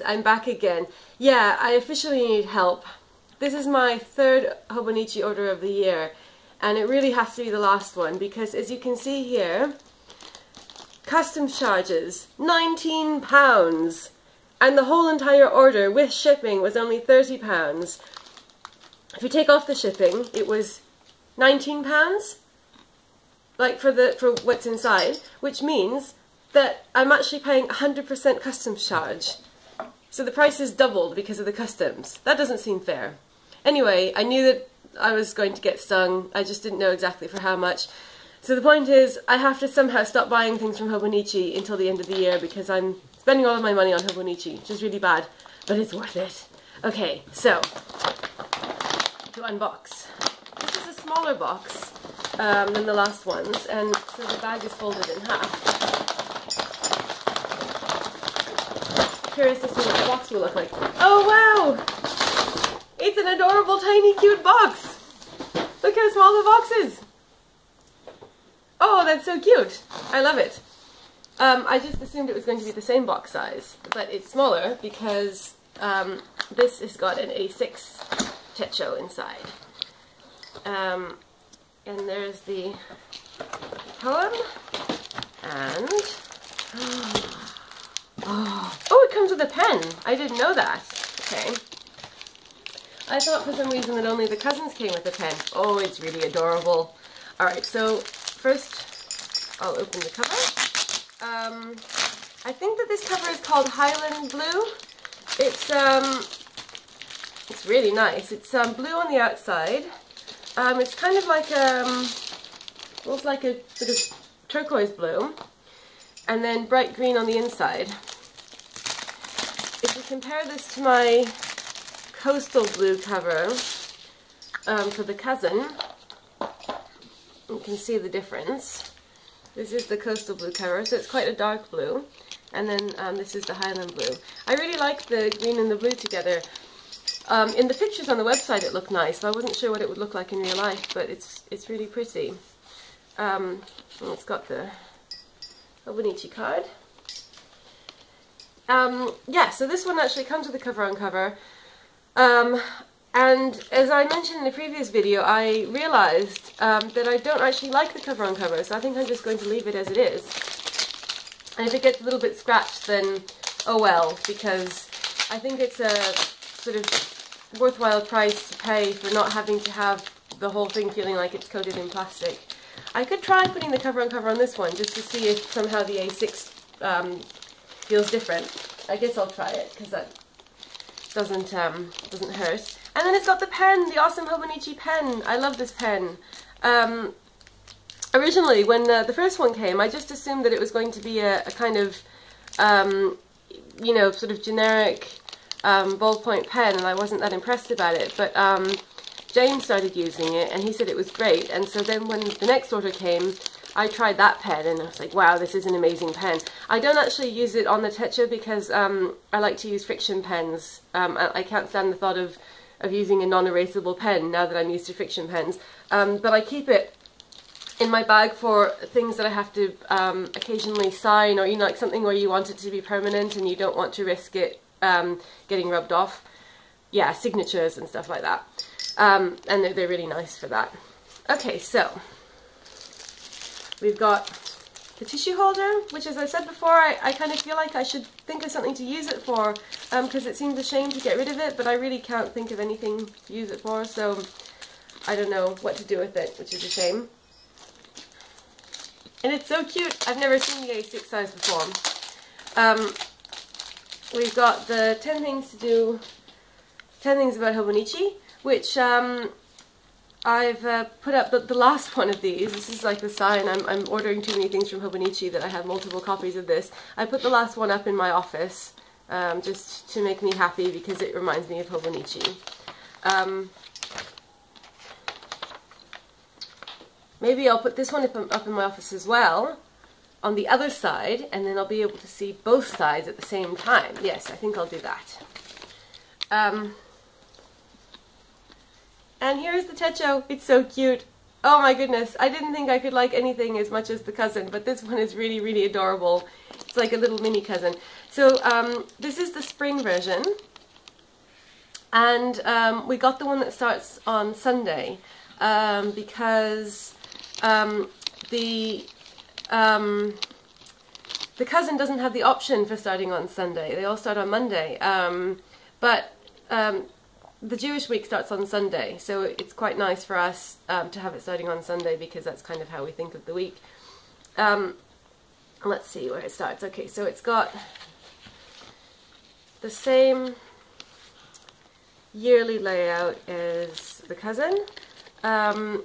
I'm back again. Yeah, I officially need help. This is my third Hobonichi order of the year, and it really has to be the last one because, as you can see here, customs charges £19, and the whole entire order with shipping was only £30. If you take off the shipping, it was £19, like for what's inside, which means that I'm actually paying 100% customs charge. So the price is doubled because of the customs. That doesn't seem fair. Anyway, I knew that I was going to get stung. I just didn't know exactly for how much. So the point is, I have to somehow stop buying things from Hobonichi until the end of the year because I'm spending all of my money on Hobonichi, which is really bad, but it's worth it. Okay, so, to unbox. This is a smaller box than the last ones, and so the bag is folded in half. Curious to see what the box will look like. Oh wow! It's an adorable, tiny, cute box! Look how small the box is! Oh, that's so cute! I love it. I just assumed it was going to be the same box size, but it's smaller because this has got an A6 techo inside. And there's the poem, and oh, it comes with a pen. I didn't know that. Okay. I thought for some reason that only the cousins came with a pen. Oh, it's really adorable. Alright, so first I'll open the cover. I think that this cover is called Highland Blue. It's really nice. It's blue on the outside. It's kind of like looks like a sort of turquoise blue, and then bright green on the inside. If you compare this to my coastal blue cover for the cousin, you can see the difference. This is the coastal blue cover, so it's quite a dark blue, and then this is the Highland Blue. I really like the green and the blue together. In the pictures on the website it looked nice, so I wasn't sure what it would look like in real life, but it's really pretty. And it's got the Hobonichi card. Yeah, so this one actually comes with a cover on cover. And as I mentioned in a previous video, I realized that I don't actually like the cover on cover, so I think I'm just going to leave it as it is. And if it gets a little bit scratched, then oh well, because I think it's a sort of worthwhile price to pay for not having to have the whole thing feeling like it's coated in plastic. I could try putting the cover on this one just to see if somehow the A6 feels different. I guess I'll try it because that doesn't hurt. And then it's got the pen, the awesome Hobonichi pen. I love this pen. Originally, when the first one came, I just assumed that it was going to be a kind of, you know, sort of generic ballpoint pen, and I wasn't that impressed about it. But James started using it, and he said it was great. And so then when the next order came, I tried that pen, and I was like, wow, this is an amazing pen. I don't actually use it on the techo because I like to use friction pens. I can't stand the thought of using a non-erasable pen now that I'm used to friction pens. But I keep it in my bag for things that I have to occasionally sign, or, you know, like something where you want it to be permanent and you don't want to risk it getting rubbed off. Yeah, signatures and stuff like that. And they're really nice for that. Okay, so we've got the tissue holder, which, as I said before, I kind of feel like I should think of something to use it for, because it seems a shame to get rid of it, but I really can't think of anything to use it for, so I don't know what to do with it, which is a shame. And it's so cute! I've never seen the A6 size before. We've got the 10 things to do, 10 things about Hobonichi, which I've put up the last one of these. This is like the sign. I'm ordering too many things from Hobonichi that I have multiple copies of this. I put the last one up in my office just to make me happy because it reminds me of Hobonichi. Maybe I'll put this one up in my office as well on the other side, and then I'll be able to see both sides at the same time. Yes, I think I'll do that. And here's the techo. It's so cute. Oh my goodness, I didn't think I could like anything as much as the cousin, but this one is really, really adorable. It's It's like a little mini cousin. So this is the spring version, and we got the one that starts on Sunday because the cousin doesn't have the option for starting on Sunday. They all start on Monday, but the Jewish week starts on Sunday, so it's quite nice for us to have it starting on Sunday because that's kind of how we think of the week. Let's see where it starts. Okay, so it's got the same yearly layout as the cousin, and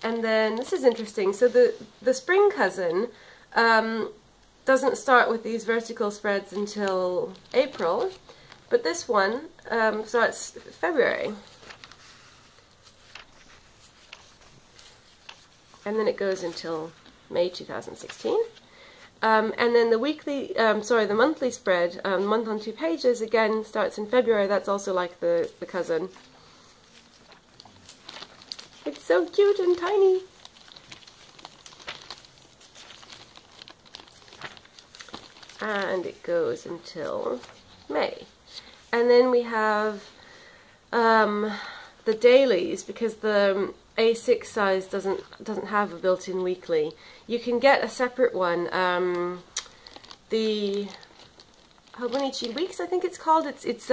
then this is interesting. So the spring cousin doesn't start with these vertical spreads until April, but this one starts February, and then it goes until May 2016. And then the weekly, the monthly spread, month on 2 pages, again starts in February. That's also like the cousin. It's so cute and tiny. And it goes until May. And then we have the dailies, because the A6 size doesn't have a built-in weekly. You can get a separate one. The Hobonichi Weeks, I think it's called. It's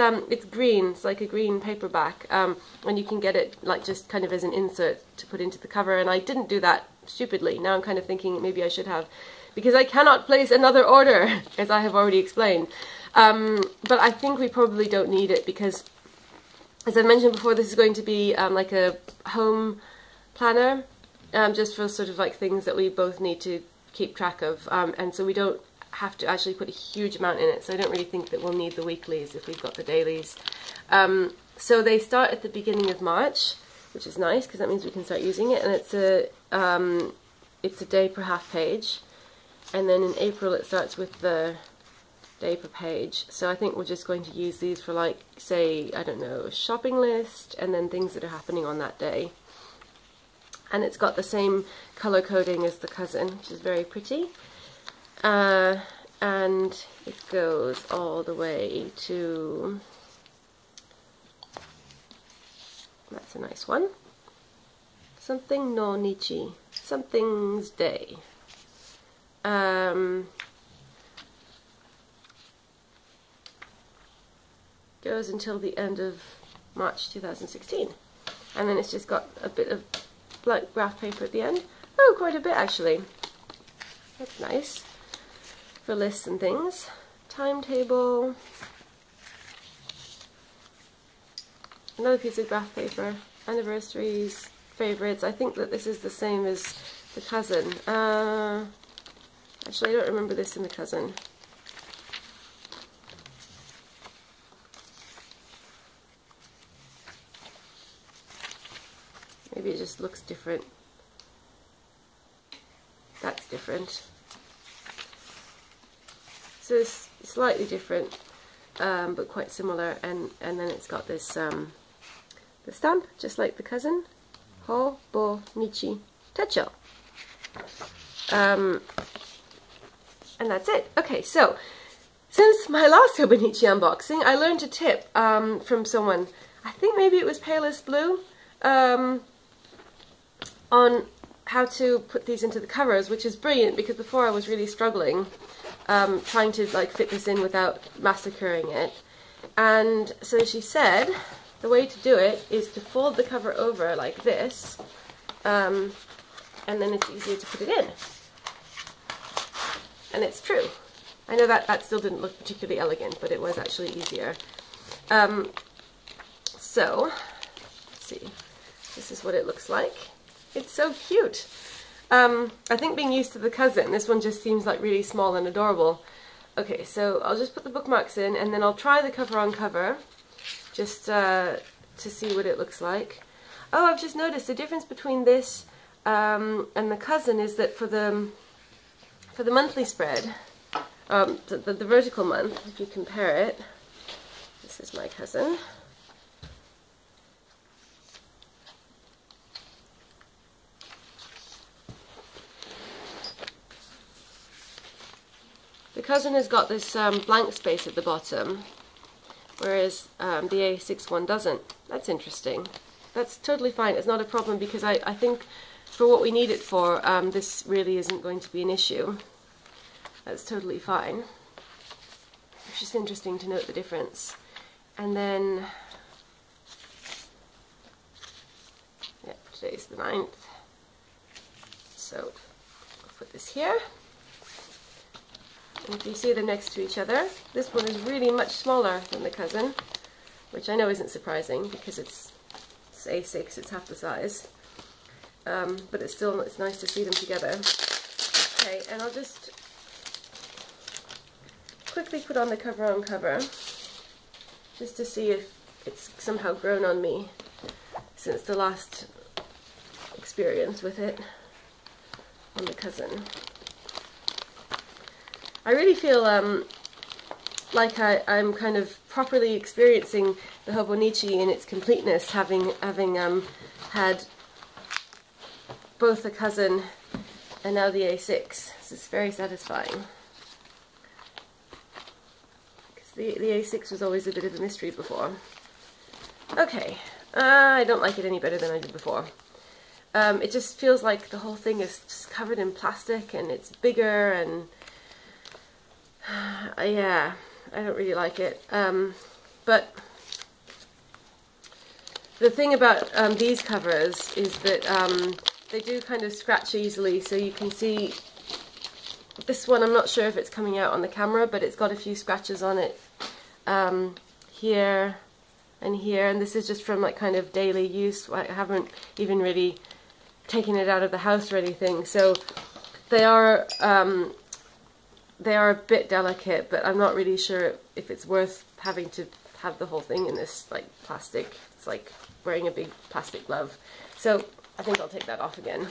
green. It's like a green paperback, and you can get it like just kind of as an insert to put into the cover. And I didn't do that stupidly. Now I'm kind of thinking maybe I should have, because I cannot place another order, as I have already explained. But I think we probably don't need it because, as I mentioned before, this is going to be like a home planner, just for sort of like things that we both need to keep track of, and so we don't have to actually put a huge amount in it, so I don't really think that we'll need the weeklies if we've got the dailies. So they start at the beginning of March, which is nice because that means we can start using it, and it's a day per half page, and then in April it starts with the day per page. So I think we're just going to use these for, like, say, I don't know, a shopping list and then things that are happening on that day. And it's got the same color coding as the cousin, which is very pretty. And it goes all the way to, that's a nice one, something no nichi, something's day. Goes until the end of March 2016, and then it's just got a bit of blank graph paper at the end. Oh, quite a bit actually. That's nice for lists and things. Timetable, another piece of graph paper, anniversaries, favorites. I think that this is the same as the cousin. Actually, I don't remember this in the cousin. Maybe it just looks different. That's different. So it's slightly different, but quite similar. And then it's got this the stamp, just like the cousin. Hobonichi techo. And that's it. Okay, so since my last Hobonichi unboxing, I learned a tip from someone. I think maybe it was Highland Blue. On how to put these into the covers, which is brilliant because before I was really struggling trying to like fit this in without massacring it. And so she said the way to do it is to fold the cover over like this, and then it's easier to put it in. And it's true. I know that still didn't look particularly elegant, but it was actually easier. So let's see, this is what it looks like. It's so cute. I think being used to the cousin, this one just seems like really small and adorable. Okay, so I'll just put the bookmarks in and then I'll try the cover on cover just to see what it looks like. Oh, I've just noticed the difference between this and the cousin is that for the monthly spread, the vertical month, if you compare it, this is my cousin. The cousin has got this blank space at the bottom, whereas the A6 one doesn't. That's interesting. That's totally fine. It's not a problem because I think for what we need it for, this really isn't going to be an issue. That's totally fine. It's just interesting to note the difference. And then, yeah, today's the 9th. So I'll put this here. And if you see them next to each other, this one is really much smaller than the cousin, which I know isn't surprising because it's A6, it's half the size. But it's nice to see them together. Okay, and I'll just quickly put on the cover on cover, just to see if it's somehow grown on me since the last experience with it on the cousin. I really feel like I'm kind of properly experiencing the Hobonichi in its completeness, having had both the cousin and now the A6. This is very satisfying. The A6 was always a bit of a mystery before. Okay, I don't like it any better than I did before. It just feels like the whole thing is just covered in plastic and it's bigger and yeah, I don't really like it. But the thing about these covers is that they do kind of scratch easily, so you can see this one. I'm not sure if it's coming out on the camera, but it's got a few scratches on it here and here, and this is just from like kind of daily use. I haven't even really taken it out of the house or anything, so they are a bit delicate, but I'm not really sure if it's worth having to have the whole thing in this like plastic. It's like wearing a big plastic glove, so I think I'll take that off again.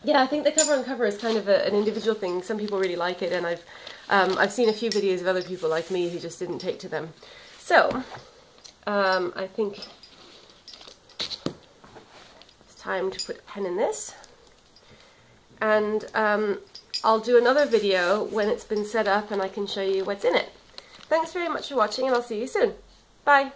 Yeah, I think the cover on cover is kind of an individual thing. Some people really like it, and I've seen a few videos of other people like me who just didn't take to them. So I think it's time to put a pen in this, and I'll do another video when it's been set up and I can show you what's in it. Thanks very much for watching, and I'll see you soon. Bye!